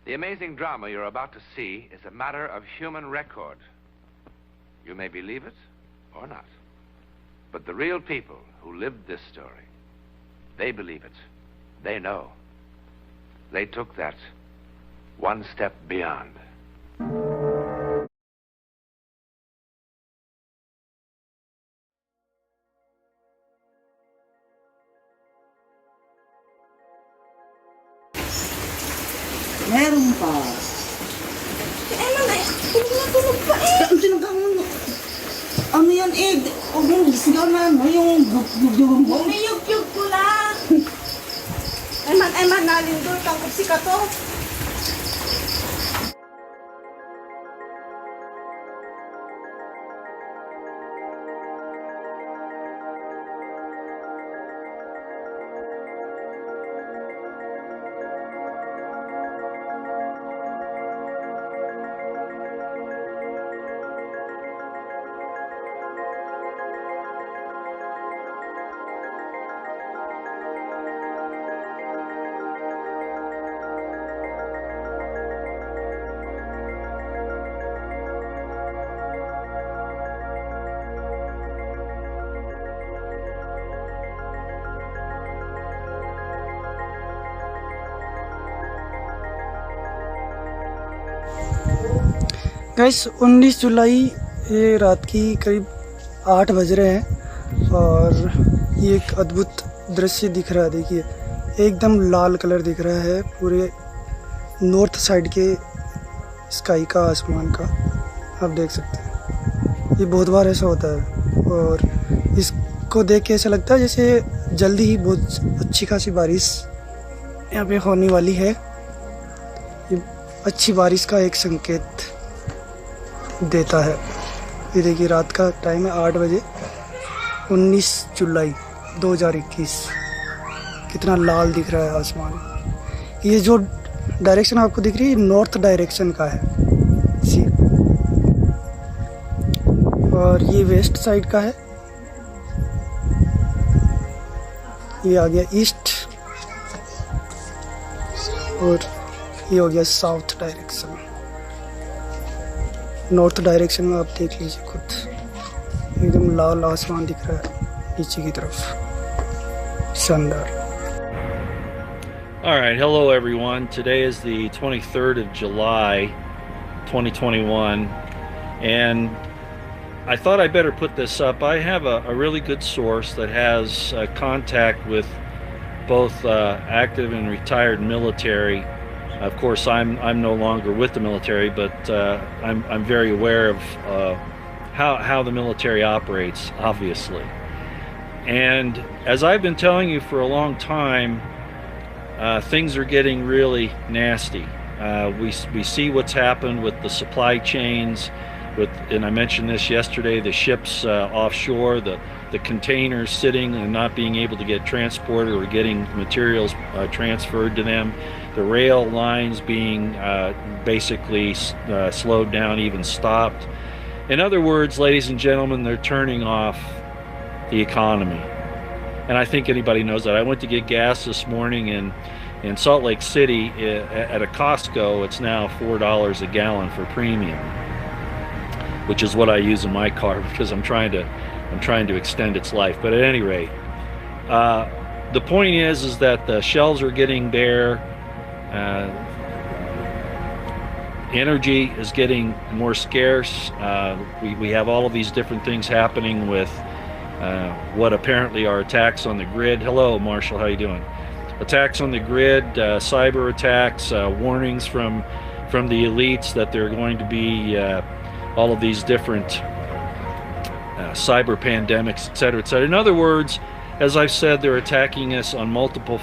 The amazing drama you're about to see is a matter of human record. You may believe it or not. But the real people who lived this story, they believe it. They know. They took that one step beyond. Meron pa. Tulog pa eh. Ano yan eh? Huwag mong sigaw na ano yung yugyug mo. Niyugyug ko lang. Eman, nalindol. Tangkap si Kato. Guys 19 जुलाई ये रात की करीब 8 बज रहे हैं और ये एक अद्भुत दृश्य दिख रहा है। देखिए एकदम लाल कलर दिख रहा है पूरे नॉर्थ साइड के स्काई का, आसमान का। आप देख सकते हैं ये बहुत बार ऐसा होता है और इसको देख के ऐसा लगता है जैसे जल्दी ही बहुत अच्छी खासी बारिश यहाँ पे होने वाली है। ये अच्छी बारिश का एक संकेत देता है। ये देखिए रात का टाइम है 8 बजे 19 जुलाई 2021। कितना लाल दिख रहा है आसमान। ये जो डायरेक्शन आपको दिख रही है नॉर्थ डायरेक्शन का है जी, और ये वेस्ट साइड का है। ये आ गया ईस्ट और ये हो गया साउथ डायरेक्शन। नॉर्थ डायरेक्शन में आप देख लीजिए खुद, एकदम लाल आसमान दिख रहा है नीचे की तरफ। शानदार। All right, hello everyone. Today is the 23rd of July 2021 and I thought I better put this up. I have a really good source that has contact with both active and retired military. Of course, I'm no longer with the military, but I'm very aware of how the military operates, obviously. And as I've been telling you for a long time, things are getting really nasty. We see what's happened with the supply chains, and I mentioned this yesterday, the ships offshore, the containers sitting and not being able to get transported or getting materials transferred to them, the rail lines being basically slowed down, even stopped. In other words, ladies and gentlemen, they're turning off the economy. And I think anybody knows that. I went to get gas this morning in Salt Lake City at a Costco. It's now $4 a gallon for premium, which is what I use in my car because I'm trying to extend its life. But at any rate, the point is that the shelves are getting bare. Energy is getting more scarce. We have all of these different things happening with what apparently are attacks on the grid. Hello, Marshall, how you doing? Attacks on the grid, cyber attacks, warnings from the elites that there are going to be all of these different cyber pandemics, etc., etc. In other words, as I've said, they're attacking us on multiple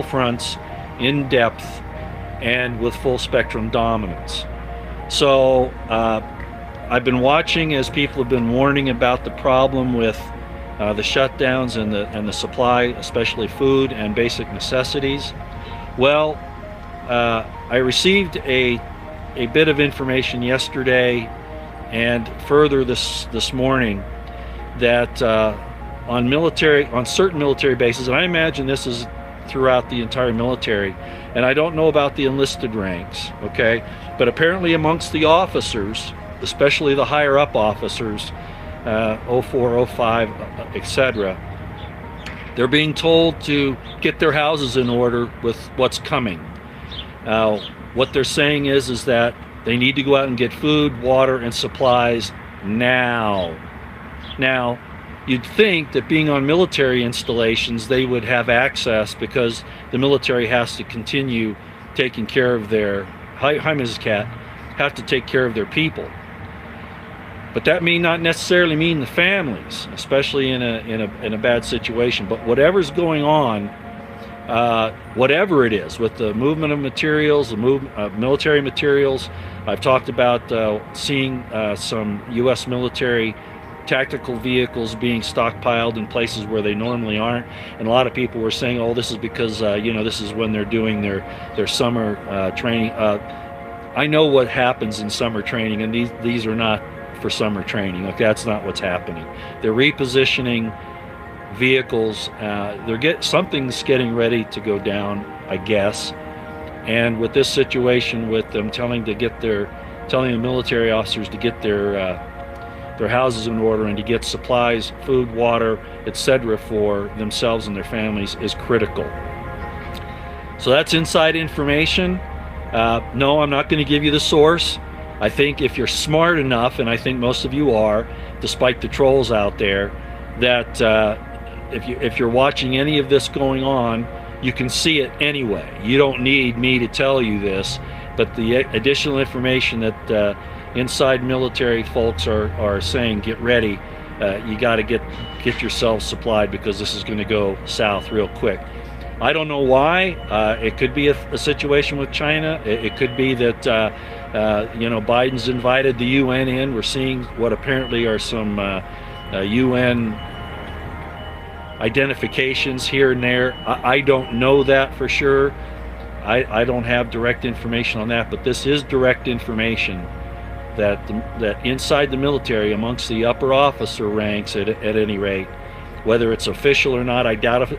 fronts, in depth, and with full spectrum dominance. So I've been watching as people have been warning about the problem with the shutdowns and the supply, especially food and basic necessities. Well, I received a bit of information yesterday and further this morning that on certain military bases, and I imagine this is throughout the entire military, And I don't know about the enlisted ranks, okay? But apparently amongst the officers, especially the higher up officers, 04, 05, etc., they're being told to get their houses in order with what's coming. Now, what they're saying is that they need to go out and get food, water, and supplies now. Now, you'd think that being on military installations, they would have access because the military has to continue taking care of their, hi Mrs. Cat, have to take care of their people. But that may not necessarily mean the families, especially in a bad situation. But whatever's going on, whatever it is, with the movement of materials, the movement of military materials, I've talked about seeing some U.S. military tactical vehicles being stockpiled in places where they normally aren't, and a lot of people were saying, "Oh, this is because you know, this is when they're doing their summer training." I know what happens in summer training, and these are not for summer training. Okay, that's not what's happening. They're repositioning vehicles. Something's getting ready to go down, I guess. And with this situation, with them telling the military officers to get their houses in order and to get supplies, food, water, etc., for themselves and their families is critical. So that's inside information. No, I'm not going to give you the source. I think if you're smart enough, and I think most of you are, despite the trolls out there, that if you're watching any of this going on, you can see it anyway. You don't need me to tell you this, but the additional information that inside military folks are saying, get ready, you got to get yourselves supplied, because this is going to go south real quick. I don't know why. It could be a situation with China. It could be that you know, Biden's invited the UN in. We're seeing what apparently are some UN identifications here and there. I don't know that for sure. I don't have direct information on that, but this is direct information that inside the military, amongst the upper officer ranks at any rate, whether it's official or not, I doubt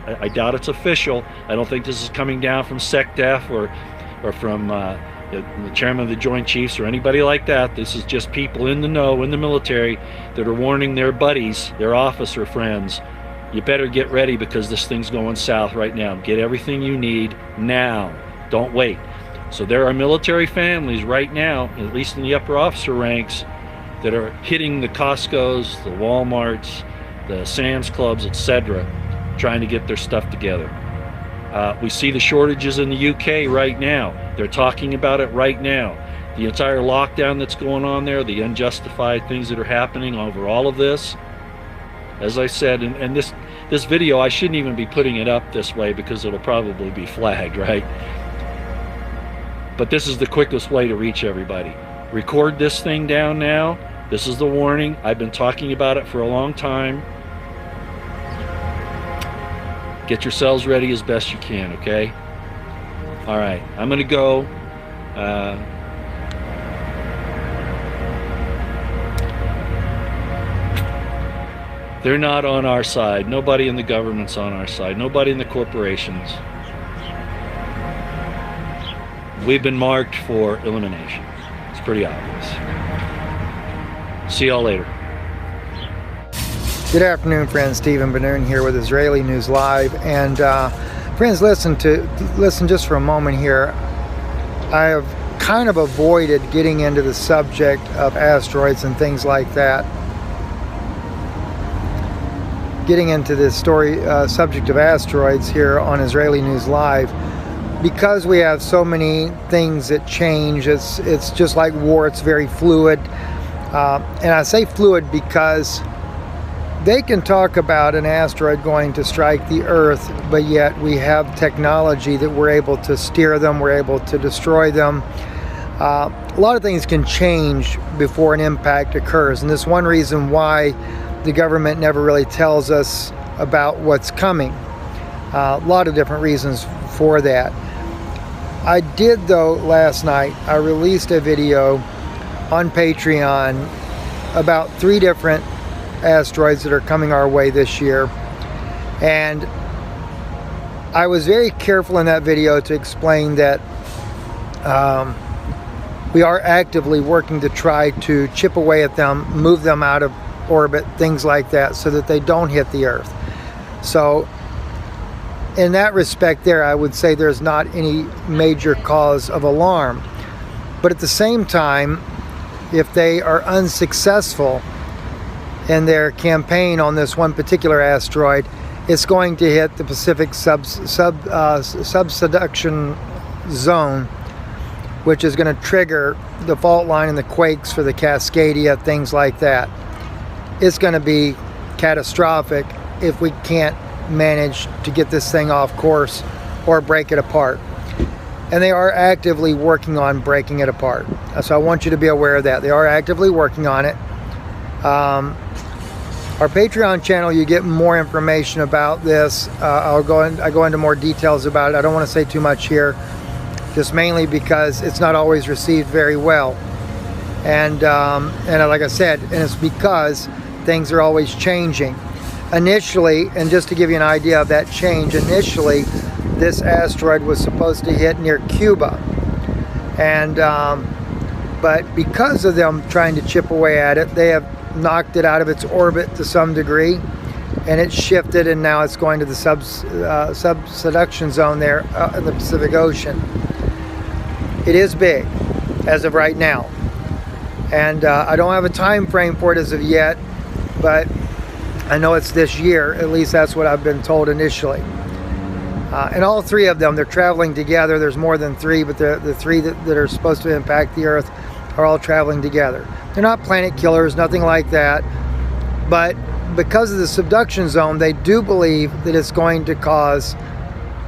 it's official. I don't think this is coming down from SecDef or from the chairman of the Joint Chiefs or anybody like that. This is just people in the know in the military that are warning their buddies, their officer friends, you better get ready because this thing's going south right now. Get everything you need now. Don't wait. So there are military families right now, at least in the upper officer ranks, that are hitting the Costco's, the Walmarts, the Sam's Clubs, etc., trying to get their stuff together. We see the shortages in the UK right now. They're talking about it right now. The entire lockdown that's going on there, the unjustified things that are happening over all of this. As I said, and this video, I shouldn't even be putting it up this way because it'll probably be flagged, right? But this is the quickest way to reach everybody. Record this thing down now. This is the warning. I've been talking about it for a long time. Get yourselves ready as best you can, okay? All right, I'm gonna go. They're not on our side. Nobody in the government's on our side. Nobody in the corporations. We've been marked for elimination. It's pretty obvious. See y'all later. Good afternoon, friends. Stephen Benoon here with Israeli News Live. And friends, listen just for a moment here. I have kind of avoided getting into the subject of asteroids and things like that. Getting into this subject of asteroids here on Israeli News Live, because we have so many things that change. It's just like war. It's very fluid, and I say fluid because they can talk about an asteroid going to strike the Earth, but yet we have technology that we're able to steer them, we're able to destroy them. A lot of things can change before an impact occurs, and this is one reason why the government never really tells us about what's coming. A lot of different reasons for that. I did, though, last night, I released a video on Patreon about 3 different asteroids that are coming our way this year. And I was very careful in that video to explain that we are actively working to try to chip away at them, move them out of orbit, things like that, so that they don't hit the Earth. So in that respect there, I would say there's not any major cause of alarm. But at the same time, if they are unsuccessful in their campaign on this one particular asteroid, it's going to hit the Pacific subduction zone, which is going to trigger the fault line and the quakes for the Cascadia, things like that. It's going to be catastrophic if we can't manage to get this thing off course or break it apart. And they are actively working on breaking it apart. So I want you to be aware of that. They are actively working on it. Our Patreon channel, you get more information about this. I go into more details about it. I don't want to say too much here, just mainly because it's not always received very well. And like I said, and it's because things are always changing. Initially, and just to give you an idea of that change, initially this asteroid was supposed to hit near Cuba, and but because of them trying to chip away at it, they have knocked it out of its orbit to some degree, and it's shifted, and now it's going to the subduction zone there in the Pacific Ocean. It is big as of right now, and I don't have a time frame for it as of yet, but I know it's this year. At least that's what I've been told initially. And all three of them, they're traveling together. There's more than three, but the three that are supposed to impact the Earth are all traveling together. They're not planet killers, nothing like that. But because of the subduction zone, they do believe that it's going to cause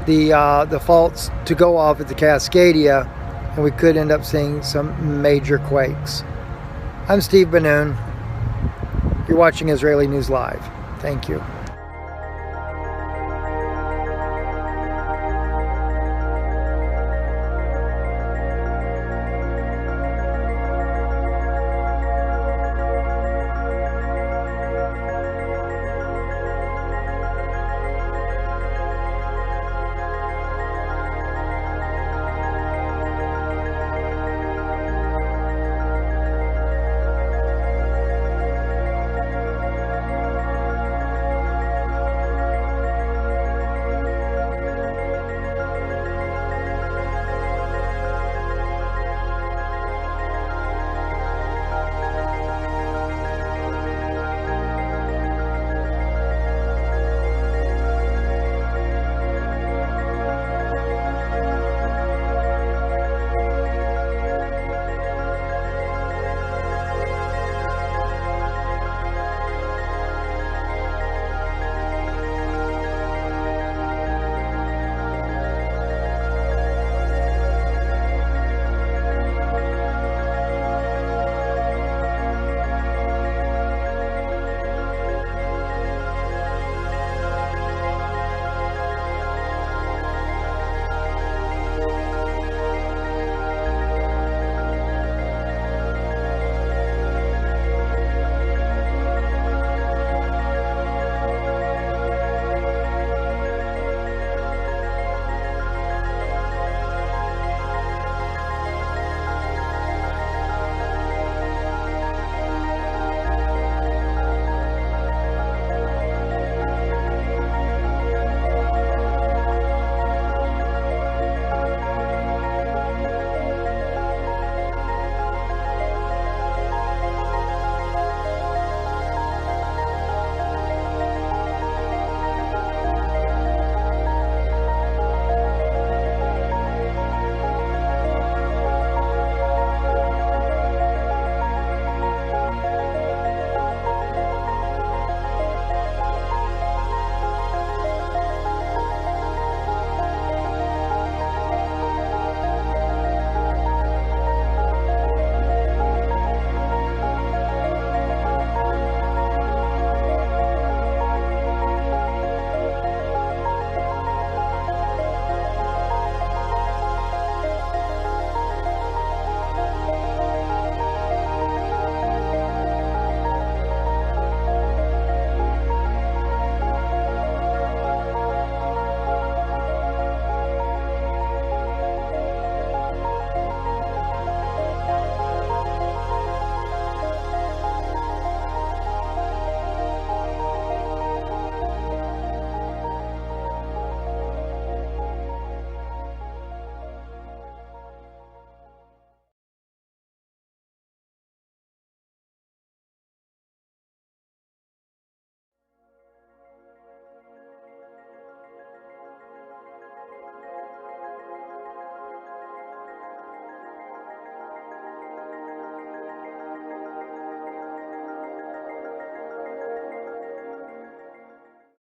the faults to go off at the Cascadia, and we could end up seeing some major quakes. I'm Steve Benoon. You're watching Israeli News Live. Thank you.